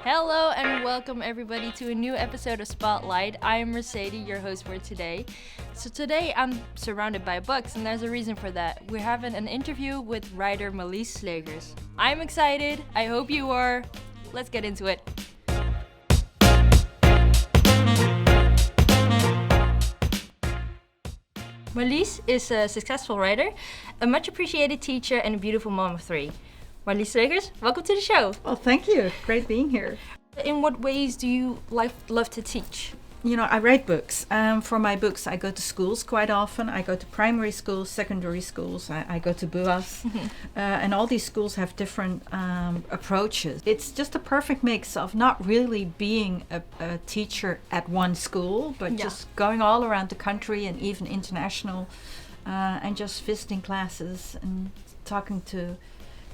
Hello and welcome everybody to a new episode of Spotlight. I am Mercedes, your host for today. So today I'm surrounded by books and there's a reason for that. We're having an interview with writer Marlies Slegers. I'm excited. I hope you are. Let's get into it. Marlies is a successful writer, a much appreciated teacher, and a beautiful mom of three. Marlies Slegers, welcome to the show. Well, thank you. Great being here. In what ways do you love to teach? You know, I write books. For my books, I go to schools quite often. I go to primary schools, secondary schools. I go to BUas. And all these schools have different approaches. It's just a perfect mix of not really being a teacher at one school, but just going all around the country and even international and just visiting classes and talking to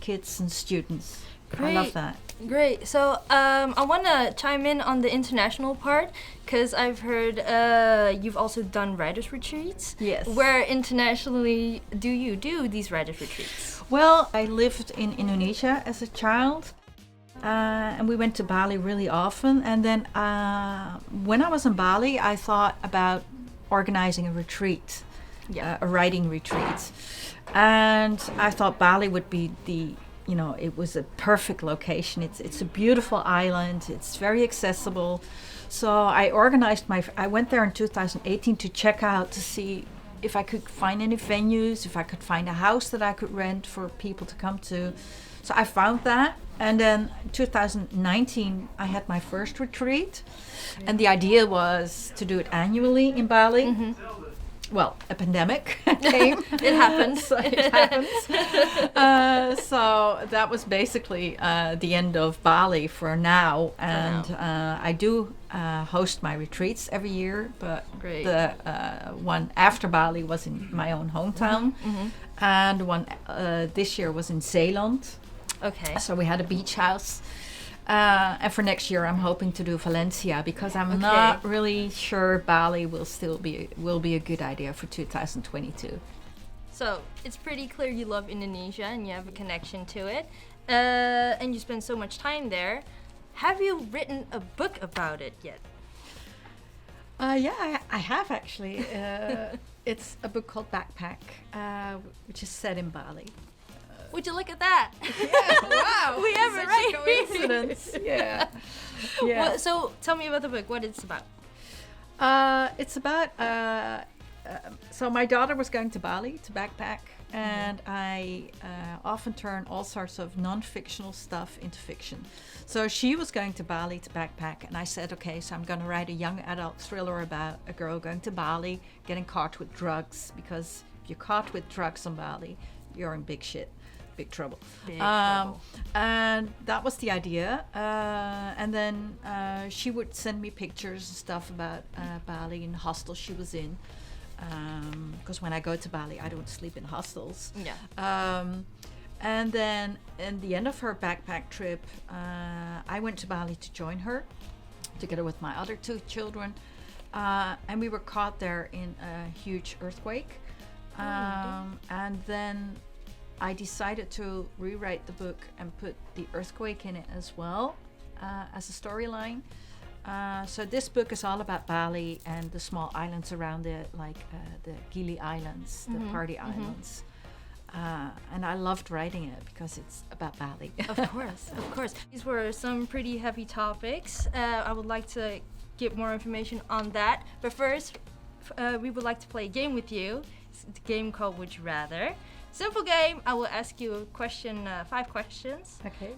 kids and students. Great. I love that. Great. So I want to chime in on the international part because I've heard you've also done writers' retreats. Yes. Where internationally do you do these writers' retreats? Well, I lived in Indonesia as a child. And we went to Bali really often. And then when I was in Bali, I thought about organizing a retreat, a writing retreat. And I thought Bali would be it was a perfect location. It's a beautiful island. It's very accessible. So I organized I went there in 2018 to check out to see if I could find any venues, if I could find a house that I could rent for people to come to. So I found that. And then 2019, I had my first retreat. And the idea was to do it annually in Bali. Mm-hmm. Well, a pandemic came. It happens. So that was basically the end of Bali for now. And I do host my retreats every year. But the one after Bali was in my own hometown. Mm-hmm. And one this year was in Zeeland. Okay. So we had a beach house. And for next year, I'm hoping to do Valencia because I'm not really sure Bali will be a good idea for 2022. So it's pretty clear you love Indonesia and you have a connection to it, and you spend so much time there. Have you written a book about it yet? Yeah, I have actually. It's a book called Backpack, which is set in Bali. Would you look at that? Yeah, wow. We have it right. Coincidence. Yeah. Well, so tell me about the book, what it's about. It's about, so my daughter was going to Bali to backpack, and I often turn all sorts of non-fictional stuff into fiction. So she was going to Bali to backpack, and I said, okay, so I'm going to write a young adult thriller about a girl going to Bali, getting caught with drugs, because if you're caught with drugs on Bali, you're in big shit. Big trouble. And that was the idea. And then she would send me pictures and stuff about Bali and the hostel she was in. Because when I go to Bali, I don't sleep in hostels. Yeah. And then in the end of her backpack trip, I went to Bali to join her, together with my other two children. And we were caught there in a huge earthquake. And then I decided to rewrite the book and put the earthquake in it as well as a storyline. So this book is all about Bali and the small islands around it, like the Gili Islands, the party islands. And I loved writing it because it's about Bali. Of course. These were some pretty heavy topics. I would like to get more information on that. But first, we would like to play a game with you. It's a game called Would You Rather. Simple game. I will ask you a question, 5 questions. Okay.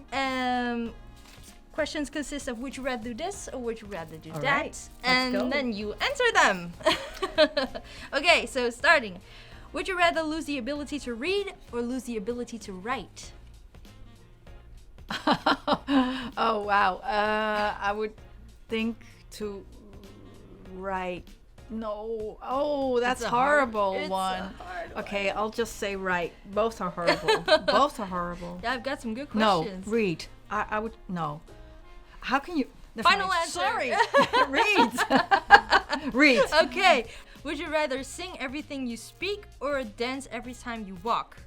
Questions consist of would you rather do this or would you rather do All that? right, and then you answer them. Okay, so starting. Would you rather lose the ability to read or lose the ability to write? Oh, wow. I would think to write. No. Oh, that's a horrible one. Okay, I'll just say right. Both are horrible. Both are horrible. Yeah, I've got some good questions. No, read. I would, no. How can you? Final answer. Sorry. Read. Read. Okay. Would you rather sing everything you speak or dance every time you walk?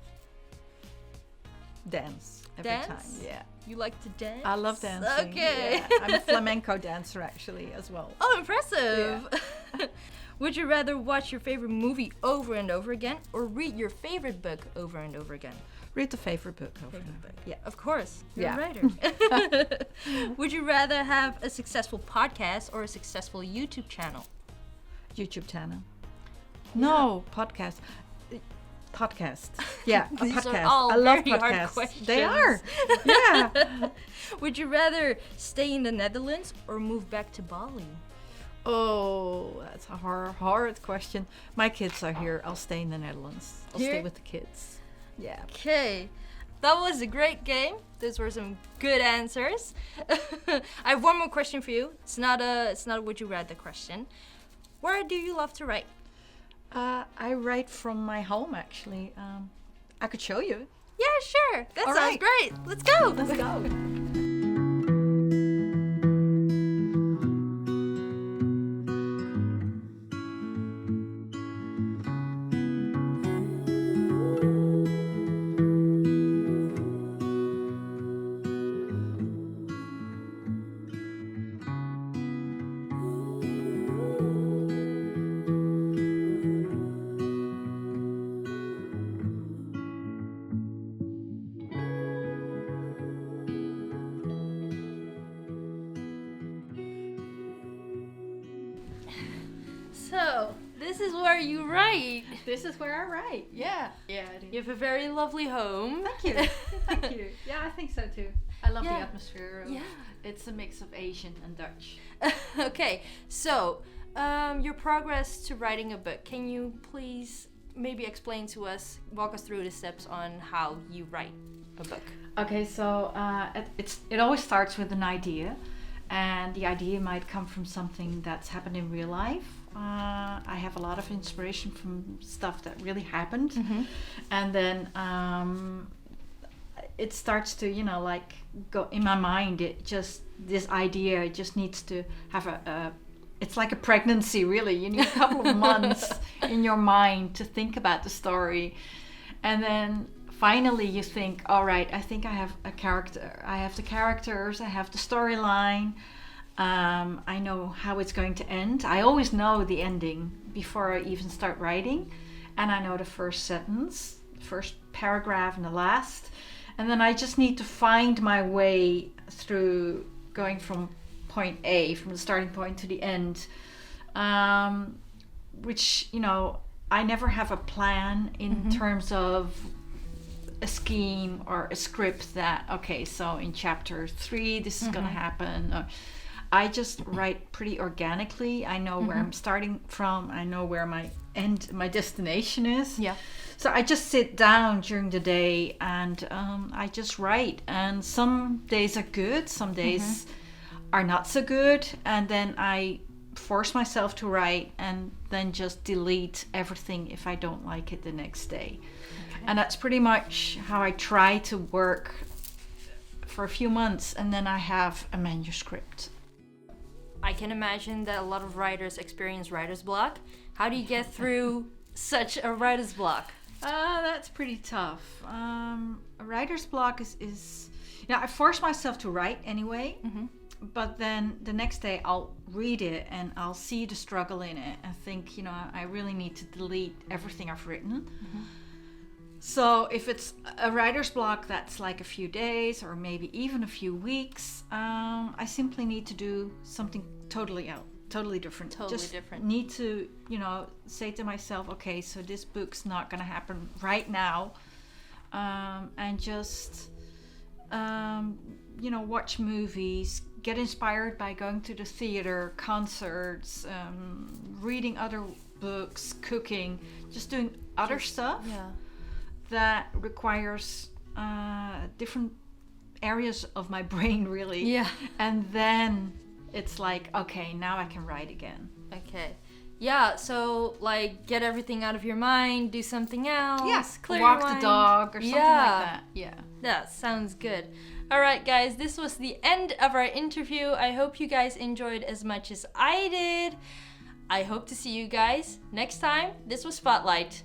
Dance. every dance? time. Yeah. You like to dance? I love dancing. Okay. Yeah. I'm a flamenco dancer actually as well. Oh, impressive. Yeah. Would you rather watch your favorite movie over and over again or read your favorite book over and over again? Read the favorite book over and over. Yeah. Of course. You're Yeah. a writer. Would you rather have a successful podcast or a successful YouTube channel? YouTube channel. No, podcast. Podcast. Yeah, a These podcast. are all I love very hard podcasts. They questions. are. Yeah. Would you rather stay in the Netherlands or move back to Bali? Oh, that's a hard question. My kids are here. I'll stay in the Netherlands. I'll Here? stay with the kids. Yeah. Okay, that was a great game. Those were some good answers. I have one more question for you. It's not a would you rather question. Where do you love to write? I write from my home actually. I could show you. Yeah, sure. That All sounds right. great. Let's go. Let's go. So, this is where you write. This is where I write. Yeah. Yeah, I do. You have a very lovely home. Thank you. Thank you. Yeah, I think so too. I love Yeah. the atmosphere. Yeah. It's a mix of Asian and Dutch. Okay, so your progress to writing a book. Can you please maybe explain to us, walk us through the steps on how you write a book? Okay, so it always starts with an idea, and the idea might come from something that's happened in real life. I have a lot of inspiration from stuff that really happened, and then it starts to like go in my mind. This idea just needs to have it's like a pregnancy, really. You need a couple of months in your mind to think about the story, and then finally you think, all right, I think I have a character. I have the characters, I have the storyline. I know how it's going to end. I always know the ending before I even start writing, and I know the first sentence, first paragraph and the last, and then I just need to find my way through going from point A, from the starting point to the end, which I never have a plan in terms of a scheme or a script that, okay, so in chapter 3 this is gonna happen. I just write pretty organically. I know where I'm starting from. I know where my destination is. Yeah. So I just sit down during the day and I just write. And some days are good, some days are not so good. And then I force myself to write and then just delete everything if I don't like it the next day. Okay. And that's pretty much how I try to work for a few months, and then I have a manuscript. I can imagine that a lot of writers experience writer's block. How do you get through such a writer's block? That's pretty tough. A writer's block is I force myself to write anyway, but then the next day I'll read it and I'll see the struggle in it and think, I really need to delete everything I've written. So if it's a writer's block that's like a few days or maybe even a few weeks, I simply need to do something totally different. Totally different. Need to, say to myself, okay, so this book's not going to happen right now, and just, watch movies, get inspired by going to the theater, concerts, reading other books, cooking, just doing other stuff. Yeah. That requires different areas of my brain, really. Yeah. And then it's like, okay, now I can write again. Okay. Yeah, so get everything out of your mind, do something else. Yes, clear walk your the mind. dog or something like that. Yeah. That sounds good. All right, guys, this was the end of our interview. I hope you guys enjoyed as much as I did. I hope to see you guys next time. This was Spotlight.